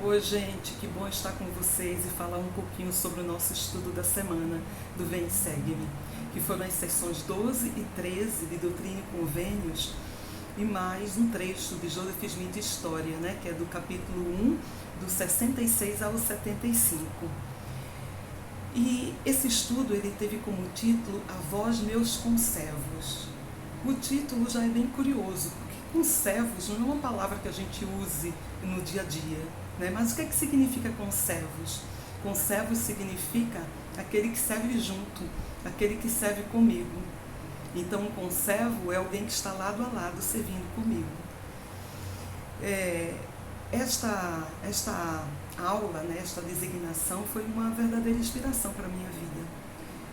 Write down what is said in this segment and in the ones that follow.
Oi, gente, que bom estar com vocês e falar um pouquinho sobre o nosso estudo da semana do Vem e Segue-me, que foram as sessões 12 e 13 de Doutrina e Convênios e mais um trecho de Joseph Smith História, que é do capítulo 1, do 66 ao 75. E esse estudo ele teve como título A Vós Meus Conservos. O título já é bem curioso, porque conservos não é uma palavra que a gente use no dia a dia, Mas o que significa conservos? Conservos significa aquele que serve junto, aquele que serve comigo. Então, um conservo é alguém que está lado a lado servindo comigo. Esta aula, esta designação foi uma verdadeira inspiração para a minha vida.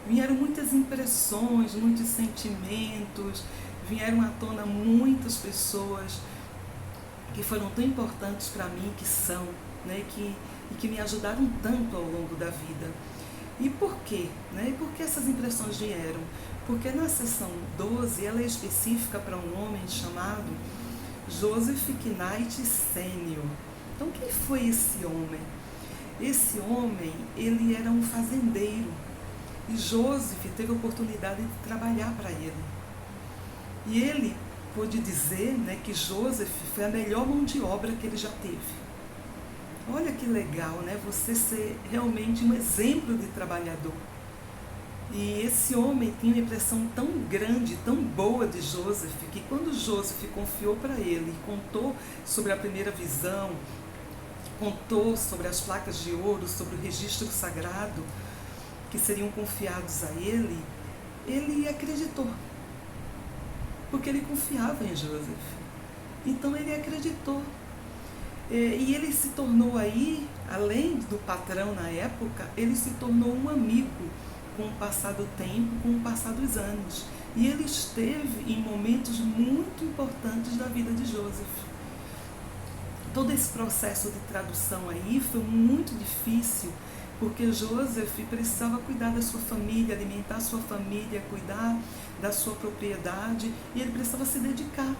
Vieram muitas impressões, muitos sentimentos, vieram à tona muitas pessoas que foram tão importantes para mim, que são, e que me ajudaram tanto ao longo da vida. E por quê? E por que essas impressões vieram? Porque na sessão 12, ela é específica para um homem chamado Joseph Knight Sênior. Então, quem foi esse homem? Esse homem, ele era um fazendeiro. E Joseph teve a oportunidade de trabalhar para ele. E ele pôde dizer que Joseph foi a melhor mão de obra que ele já teve. Olha que legal, você ser realmente um exemplo de trabalhador. E esse homem tinha uma impressão tão grande, tão boa de Joseph, que quando Joseph confiou para ele, contou sobre a primeira visão, contou sobre as placas de ouro, sobre o registro sagrado, que seriam confiados a ele acreditou. Porque ele confiava em Joseph. Então ele acreditou. E ele se tornou aí, além do patrão na época, ele se tornou um amigo com o passar do tempo, com o passar dos anos. E ele esteve em momentos muito importantes da vida de Joseph. Todo esse processo de tradução aí foi muito difícil, porque Joseph precisava cuidar da sua família, alimentar a sua família, cuidar da sua propriedade, e ele precisava se dedicar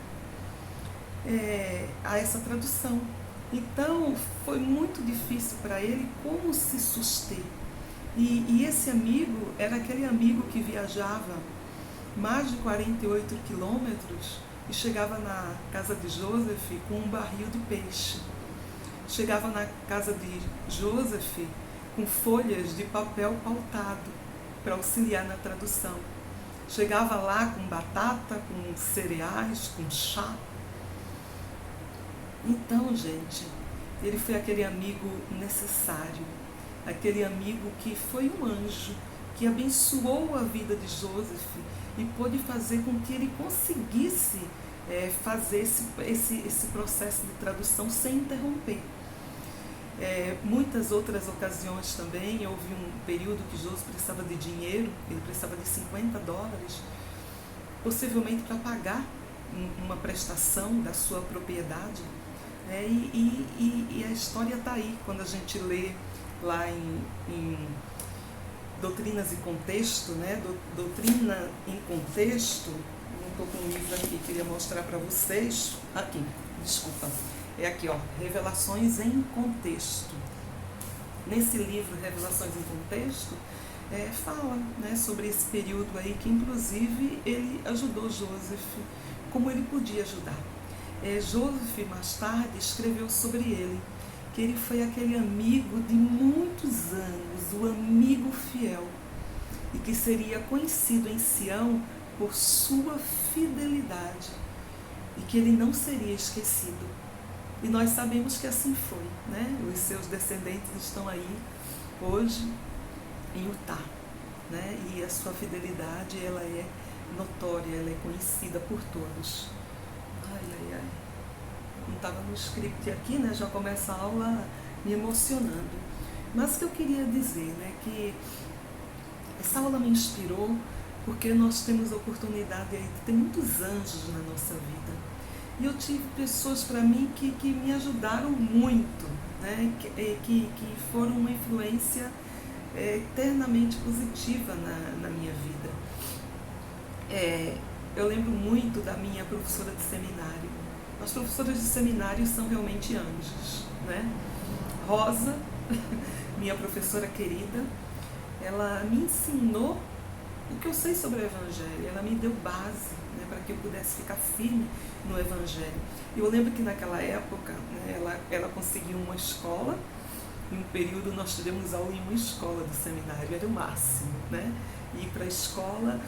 a essa tradução. Então, foi muito difícil para ele como se suster. E esse amigo era aquele amigo que viajava mais de 48 quilômetros e chegava na casa de Joseph com um barril de peixe. Chegava na casa de Joseph com folhas de papel pautado para auxiliar na tradução. Chegava lá com batata, com cereais, com chá. Então, gente, ele foi aquele amigo necessário, aquele amigo que foi um anjo, que abençoou a vida de Joseph e pôde fazer com que ele conseguisse fazer esse processo de tradução sem interromper. Muitas outras ocasiões também, houve um período que Joseph precisava de dinheiro, ele precisava de $50, possivelmente para pagar uma prestação da sua propriedade. E a história está aí, quando a gente lê lá em Doutrinas e Contexto, Doutrina em Contexto, não estou com um livro aqui, queria mostrar para vocês, aqui, desculpa, é aqui, Revelações em Contexto. Nesse livro, Revelações em Contexto, fala sobre esse período aí, que inclusive ele ajudou Joseph, como ele podia ajudar. Joseph, mais tarde, escreveu sobre ele, que ele foi aquele amigo de muitos anos, o amigo fiel, e que seria conhecido em Sião por sua fidelidade, e que ele não seria esquecido. E nós sabemos que assim foi, Os seus descendentes estão aí hoje em Utah, E a sua fidelidade, ela é notória, ela é conhecida por todos. Ai. Não estava no script aqui, já começa a aula me emocionando. Mas o que eu queria dizer, que essa aula me inspirou porque nós temos a oportunidade aí de ter muitos anjos na nossa vida. E eu tive pessoas para mim que me ajudaram muito, que foram uma influência eternamente positiva na minha vida. Eu lembro muito da minha professora de seminário, As professoras de seminário são realmente anjos, né? Rosa, minha professora querida, ela me ensinou o que eu sei sobre o Evangelho, ela me deu base, né, para que eu pudesse ficar firme no Evangelho. Eu lembro que naquela época, né, ela conseguiu uma escola, em um período nós tivemos aula em uma escola do seminário, era o máximo, né? Ir para a escola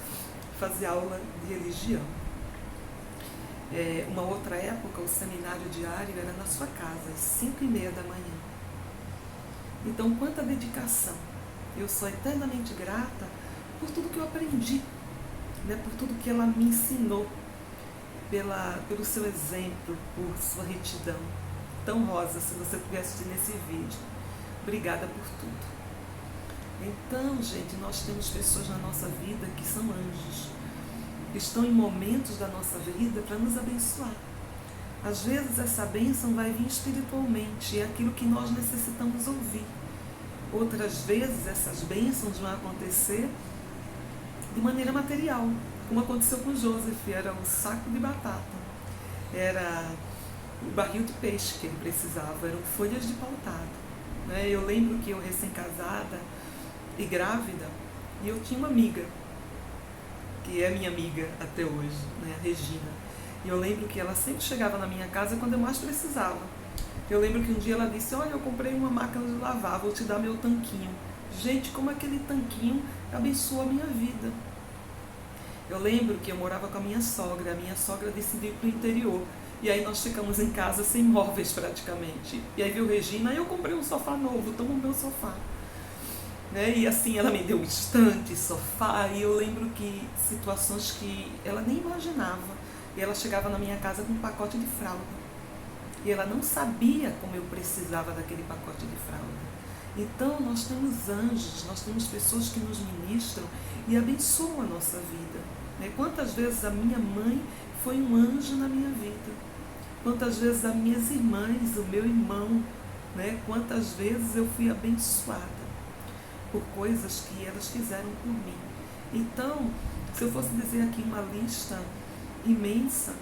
fazer aula de religião. Uma outra época, o seminário diário era na sua casa, às 5h30 da manhã. Então, quanta dedicação! Eu sou eternamente grata por tudo que eu aprendi, né? Por tudo que ela me ensinou, pelo seu exemplo, por sua retidão. Então, Rosa, se você estiver assistindo esse vídeo, obrigada por tudo. Então, gente, nós temos pessoas na nossa vida que são anjos, que estão em momentos da nossa vida para nos abençoar. Às vezes essa bênção vai vir espiritualmente, é aquilo que nós necessitamos ouvir. Outras vezes essas bênçãos vão acontecer de maneira material, como aconteceu com Joseph, era um saco de batata, era o barril de peixe que ele precisava, eram folhas de pautado. Né? Eu lembro que eu recém-casada e grávida, e eu tinha uma amiga, que é minha amiga até hoje, né? A Regina. E eu lembro que ela sempre chegava na minha casa quando eu mais precisava. Eu lembro que um dia ela disse, olha, eu comprei uma máquina de lavar, vou te dar meu tanquinho. Gente, como aquele tanquinho abençoou a minha vida. Eu lembro que eu morava com a minha sogra decidiu ir para o interior. E aí nós ficamos em casa sem móveis praticamente. E aí viu Regina, eu comprei um sofá novo, toma o meu sofá. Né? E assim ela me deu um estante, sofá, e eu lembro que situações que ela nem imaginava. E ela chegava na minha casa com um pacote de fralda. E ela não sabia como eu precisava daquele pacote de fralda. Então nós temos anjos, nós temos pessoas que nos ministram e abençoam a nossa vida. Né? Quantas vezes a minha mãe foi um anjo na minha vida? Quantas vezes as minhas irmãs, o meu irmão, né? Quantas vezes eu fui abençoada por coisas que elas fizeram por mim. Então, se eu fosse dizer aqui uma lista imensa,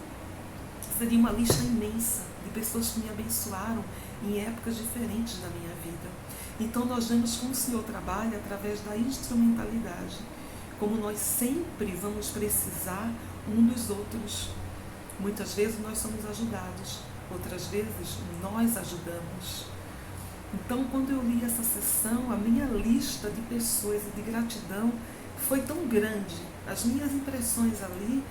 seria uma lista imensa de pessoas que me abençoaram em épocas diferentes da minha vida. Então nós vemos como o Senhor trabalha através da instrumentalidade, como nós sempre vamos precisar um dos outros. Muitas vezes nós somos ajudados, outras vezes nós ajudamos. Então, quando eu li essa sessão, a minha lista de pessoas e de gratidão foi tão grande. As minhas impressões ali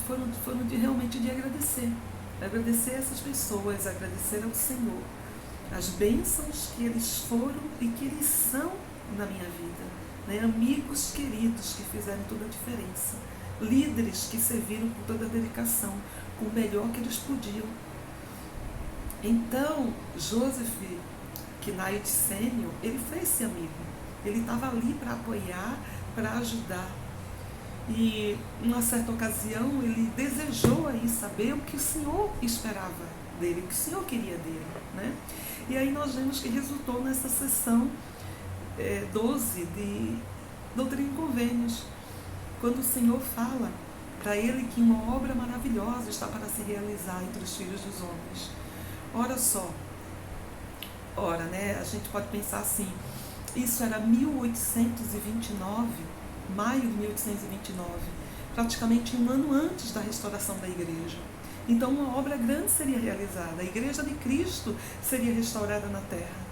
foram realmente de agradecer. Agradecer essas pessoas, agradecer ao Senhor. As bênçãos que eles foram e que eles são na minha vida. Né? Amigos queridos que fizeram toda a diferença. Líderes que serviram com toda a dedicação, com o melhor que eles podiam. Então, Joseph Knight Sênior, ele foi esse amigo. Ele estava ali para apoiar, para ajudar. E, em uma certa ocasião, ele desejou aí saber o que o Senhor esperava dele, o que o Senhor queria dele. Né? E aí nós vemos que resultou nessa sessão 12 de Doutrina e Convênios, quando o Senhor fala para ele que uma obra maravilhosa está para se realizar entre os filhos dos homens. Ora, né, a gente pode pensar assim, isso era 1829, maio de 1829, praticamente um ano antes da restauração da igreja. Então uma obra grande seria realizada, a igreja de Cristo seria restaurada na terra.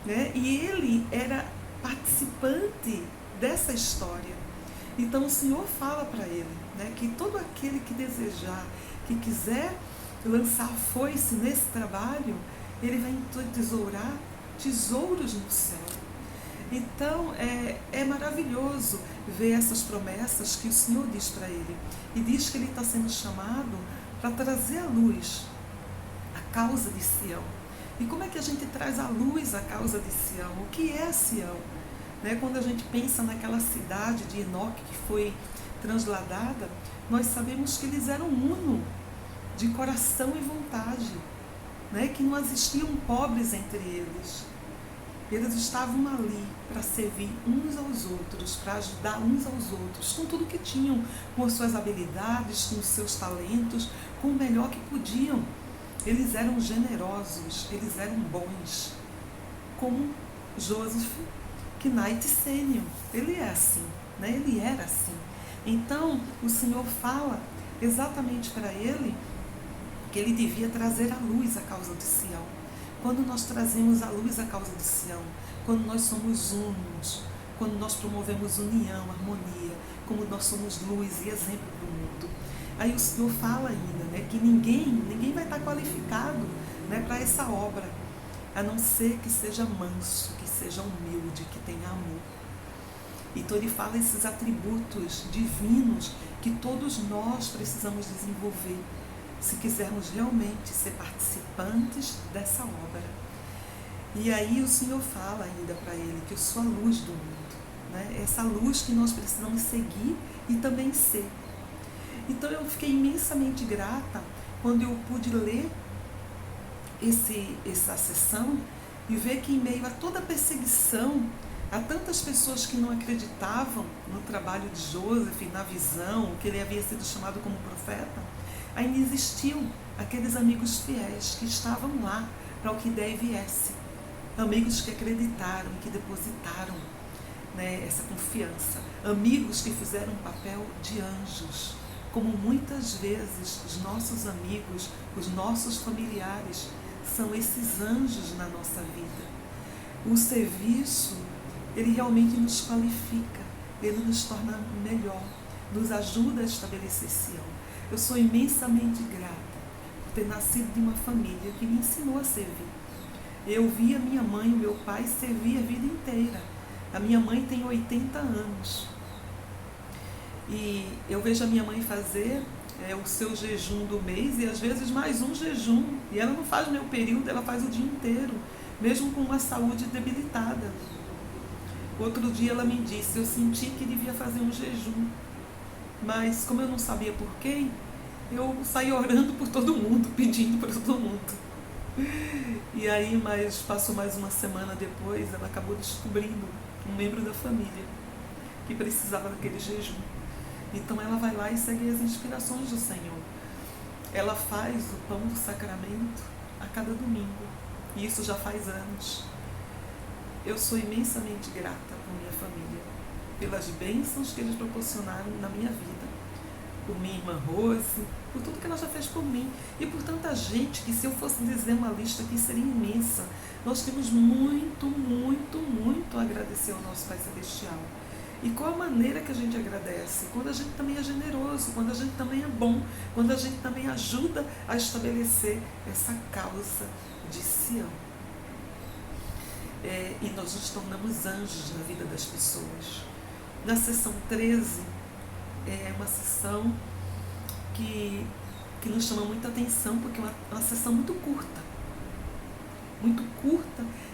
Né? E ele era participante dessa história. Então o Senhor fala para ele, né, que todo aquele que desejar, que quiser lançar foice nesse trabalho, ele vai entesourar tesouros no céu. Então é maravilhoso ver essas promessas que o Senhor diz para ele. E diz que ele está sendo chamado para trazer à luz a causa de Sião. E como é que a gente traz à luz a causa de Sião? O que é Sião? Né? Quando a gente pensa naquela cidade de Enoque que foi transladada, nós sabemos que eles eram uno, de coração e vontade, né? Que não existiam pobres entre eles. Eles estavam ali para servir uns aos outros, para ajudar uns aos outros, com tudo que tinham, com as suas habilidades, com os seus talentos, com o melhor que podiam. Eles eram generosos, eles eram bons, como Joseph Knight Sênior. Ele é assim, né? Ele era assim. Então, o Senhor fala exatamente para ele que ele devia trazer à luz a causa de Sião. Quando nós trazemos à luz a causa de Sião, quando nós somos unos, quando nós promovemos união, harmonia, como nós somos luz e exemplo para o mundo. Aí o Senhor fala ainda, né, que ninguém vai estar qualificado, né, para essa obra, a não ser que seja manso, que seja humilde, que tenha amor. Então ele fala esses atributos divinos que todos nós precisamos desenvolver, se quisermos realmente ser participantes dessa obra. E aí o Senhor fala ainda para ele que eu sou a luz do mundo, né? Essa luz que nós precisamos seguir e também ser. Então eu fiquei imensamente grata quando eu pude ler essa sessão e ver que em meio a toda a perseguição, a tantas pessoas que não acreditavam no trabalho de Joseph, na visão, que ele havia sido chamado como profeta, ainda existiam aqueles amigos fiéis que estavam lá para o que der e viesse. Amigos que acreditaram, que depositaram, né, essa confiança. Amigos que fizeram um papel de anjos, como muitas vezes os nossos amigos, os nossos familiares, são esses anjos na nossa vida. O serviço, ele realmente nos qualifica, ele nos torna melhor, nos ajuda a estabelecer Sião. Eu sou imensamente grata por ter nascido de uma família que me ensinou a servir. Eu vi a minha mãe e o meu pai servir a vida inteira. A minha mãe tem 80 anos. E eu vejo a minha mãe fazer o seu jejum do mês e às vezes mais um jejum. E ela não faz meio período, ela faz o dia inteiro, mesmo com uma saúde debilitada. Outro dia ela me disse, eu senti que devia fazer um jejum. Mas como eu não sabia por quem, eu saí orando por todo mundo, pedindo por todo mundo. E aí, passou mais uma semana depois, ela acabou descobrindo um membro da família que precisava daquele jejum. Então ela vai lá e segue as inspirações do Senhor. Ela faz o pão do sacramento a cada domingo. E isso já faz anos. Eu sou imensamente grata por minha família, pelas bênçãos que eles proporcionaram na minha vida. Por minha irmã Rose, por tudo que ela já fez por mim. E por tanta gente que, se eu fosse dizer uma lista aqui, seria imensa. Nós temos muito, muito, muito a agradecer ao nosso Pai Celestial. E qual a maneira que a gente agradece? Quando a gente também é generoso, quando a gente também é bom, quando a gente também ajuda a estabelecer essa causa de Sião. E nós nos tornamos anjos na vida das pessoas. Na sessão 13, é uma sessão que nos chama muita atenção, porque é uma sessão muito curta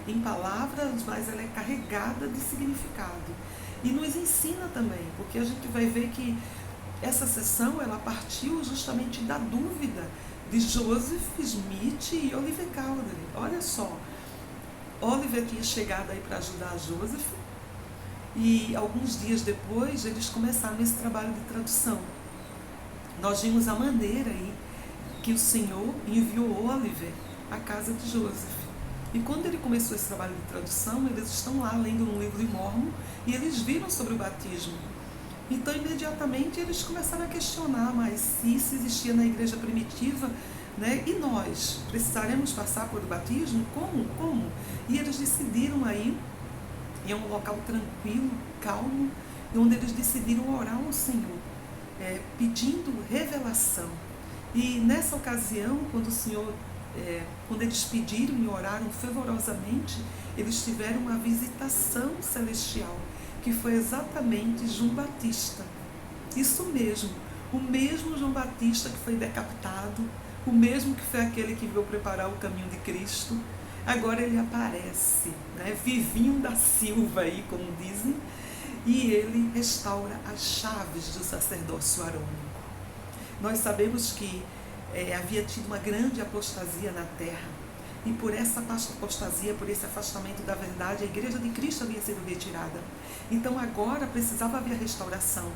em palavras, mas ela é carregada de significado. E nos ensina também, porque a gente vai ver que essa sessão ela partiu justamente da dúvida de Joseph Smith e Oliver Cowdery. Olha só, Oliver tinha chegado aí para ajudar a Joseph e alguns dias depois eles começaram esse trabalho de tradução. Nós vimos a maneira aí que o Senhor enviou Oliver à casa de Joseph. E quando ele começou esse trabalho de tradução, eles estão lá lendo um livro de Mórmon e eles viram sobre o batismo. Então, imediatamente, eles começaram a questionar, mas se isso existia na igreja primitiva, né, e nós precisaremos passar por o batismo? Como? E eles decidiram aí, em um local tranquilo, calmo, onde eles decidiram orar ao Senhor, pedindo revelação. E nessa ocasião, quando eles pediram e oraram fervorosamente, eles tiveram uma visitação celestial, que foi exatamente João Batista. Isso mesmo, o mesmo João Batista que foi decapitado, o mesmo que foi aquele que veio preparar o caminho de Cristo, agora ele aparece, né, vivinho da Silva aí, como dizem, e ele restaura as chaves do sacerdócio arônico. Nós sabemos que havia tido uma grande apostasia na terra, e por essa apostasia, por esse afastamento da verdade, a igreja de Cristo havia sido retirada. Então agora precisava haver restauração.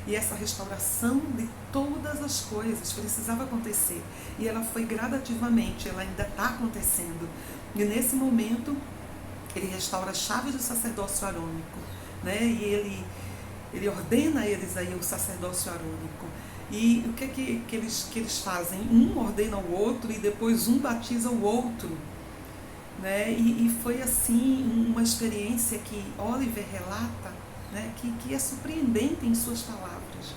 E essa restauração de todas as coisas precisava acontecer. E ela foi gradativamente, ela ainda está acontecendo. E nesse momento, ele restaura as chaves do sacerdócio arônico, né? E ele ordena a eles aí o sacerdócio arônico. E o que é que eles fazem? Um ordena o outro e depois um batiza o outro. Né? E foi assim uma experiência que Oliver relata, né? que é surpreendente em suas palavras.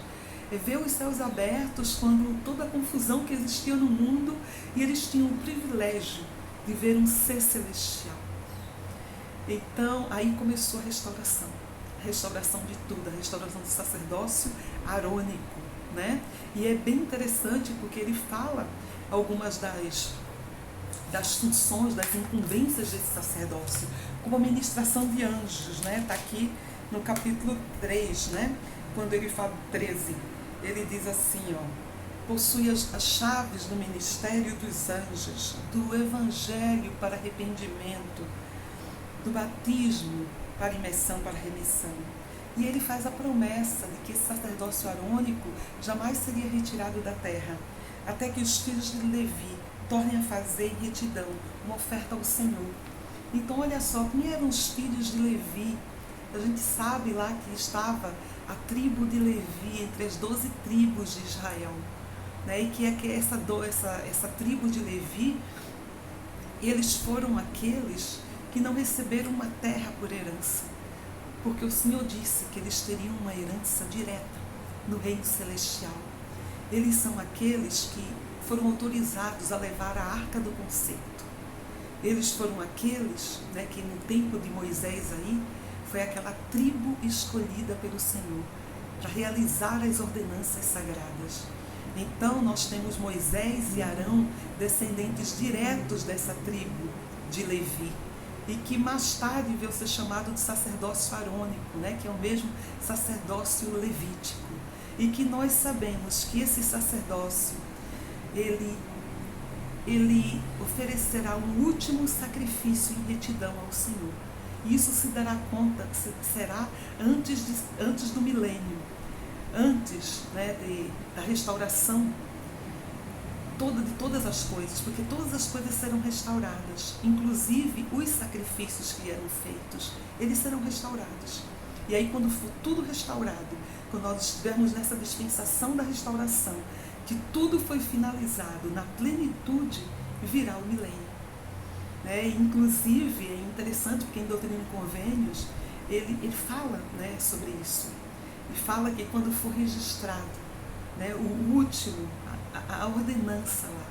É ver os céus abertos quando toda a confusão que existia no mundo, e eles tinham o privilégio de ver um ser celestial. Então, aí começou a restauração de tudo, a restauração do sacerdócio arônico, né? E é bem interessante porque ele fala algumas das funções, das incumbências desse sacerdócio, como a ministração de anjos, né? Está aqui no capítulo 3, né? Quando ele fala 13, ele diz assim, ó: possui as chaves do ministério dos anjos, do evangelho para arrependimento, do batismo para imersão, para remissão. E ele faz a promessa de que esse sacerdócio arônico jamais seria retirado da terra, até que os filhos de Levi tornem a fazer em retidão uma oferta ao Senhor. Então, olha só, quem eram os filhos de Levi? A gente sabe lá que estava a tribo de Levi entre as 12 tribos de Israel, né? E que essa tribo de Levi, eles foram aqueles que não receberam uma terra por herança, porque o Senhor disse que eles teriam uma herança direta no reino celestial. Eles são aqueles que foram autorizados a levar a arca do concerto. Eles foram aqueles, né, que no tempo de Moisés aí, foi aquela tribo escolhida pelo Senhor para realizar as ordenanças sagradas. Então nós temos Moisés e Arão, descendentes diretos dessa tribo de Levi, e que mais tarde veio ser chamado de sacerdócio arônico, né, que é o mesmo sacerdócio levítico. E que nós sabemos que esse sacerdócio, ele oferecerá um último sacrifício em retidão ao Senhor. E isso se dará conta, será antes do milênio, antes, né, da restauração de todas as coisas, porque todas as coisas serão restauradas, inclusive os sacrifícios que eram feitos, eles serão restaurados. E aí, quando for tudo restaurado, quando nós estivermos nessa dispensação da restauração, que tudo foi finalizado na plenitude, virá o milênio. Né? Inclusive, é interessante porque em Doutrina e Convênios, ele fala, né, sobre isso. E fala que quando for registrado, né, o último, a ordenança lá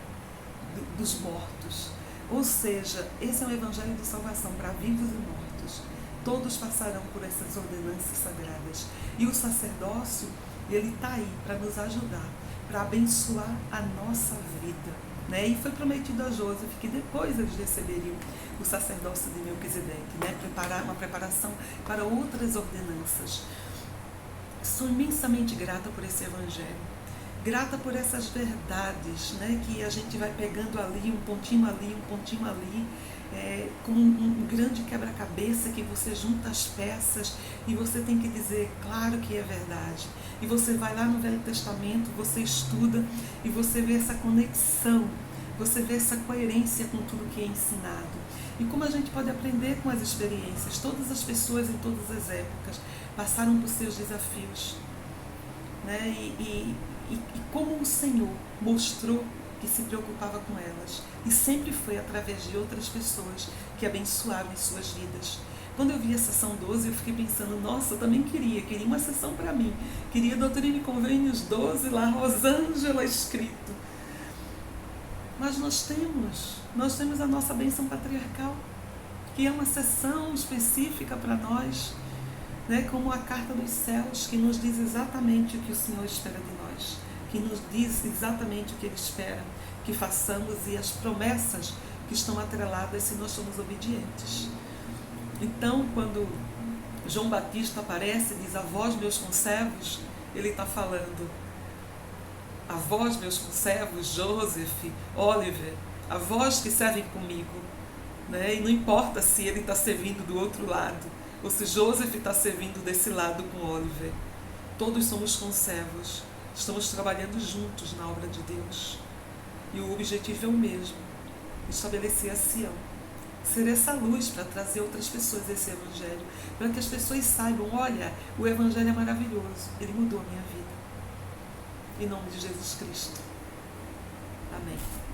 dos mortos, ou seja, esse é um evangelho de salvação para vivos e mortos. Todos passarão por essas ordenanças sagradas. E o sacerdócio, ele está aí para nos ajudar, para abençoar a nossa vida. Né? E foi prometido a Joseph que depois eles receberiam o sacerdócio de Melquisedeque, né? Uma preparação para outras ordenanças. Sou imensamente grata por esse evangelho, grata por essas verdades, né? Que a gente vai pegando ali, um pontinho ali, como um grande quebra-cabeça que você junta as peças e você tem que dizer, claro que é verdade. E você vai lá no Velho Testamento, você estuda e você vê essa conexão, você vê essa coerência com tudo que é ensinado. E como a gente pode aprender com as experiências, todas as pessoas em todas as épocas passaram por seus desafios, né? E como o Senhor mostrou que se preocupava com elas. E sempre foi através de outras pessoas que abençoaram as suas vidas. Quando eu vi a sessão 12, eu fiquei pensando, nossa, eu também queria uma sessão para mim. Queria Doutrina e Convênios 12, lá, Rosângela escrito. Mas nós temos a nossa bênção patriarcal, que é uma sessão específica para nós, né, como a carta dos céus, que nos diz exatamente o que o Senhor espera de nós, que nos diz exatamente o que Ele espera que façamos e as promessas que estão atreladas se nós somos obedientes. Então, quando João Batista aparece e diz, a vós, meus conservos, ele está falando, a vós, meus conservos, Joseph, Oliver, a vós que servem comigo, né? E não importa se ele está servindo do outro lado, ou se Joseph está servindo desse lado com Oliver. Todos somos conservos, estamos trabalhando juntos na obra de Deus. E o objetivo é o mesmo, estabelecer a Sião. Ser essa luz para trazer outras pessoas esse Evangelho, para que as pessoas saibam, olha, o Evangelho é maravilhoso, ele mudou a minha vida. Em nome de Jesus Cristo. Amém.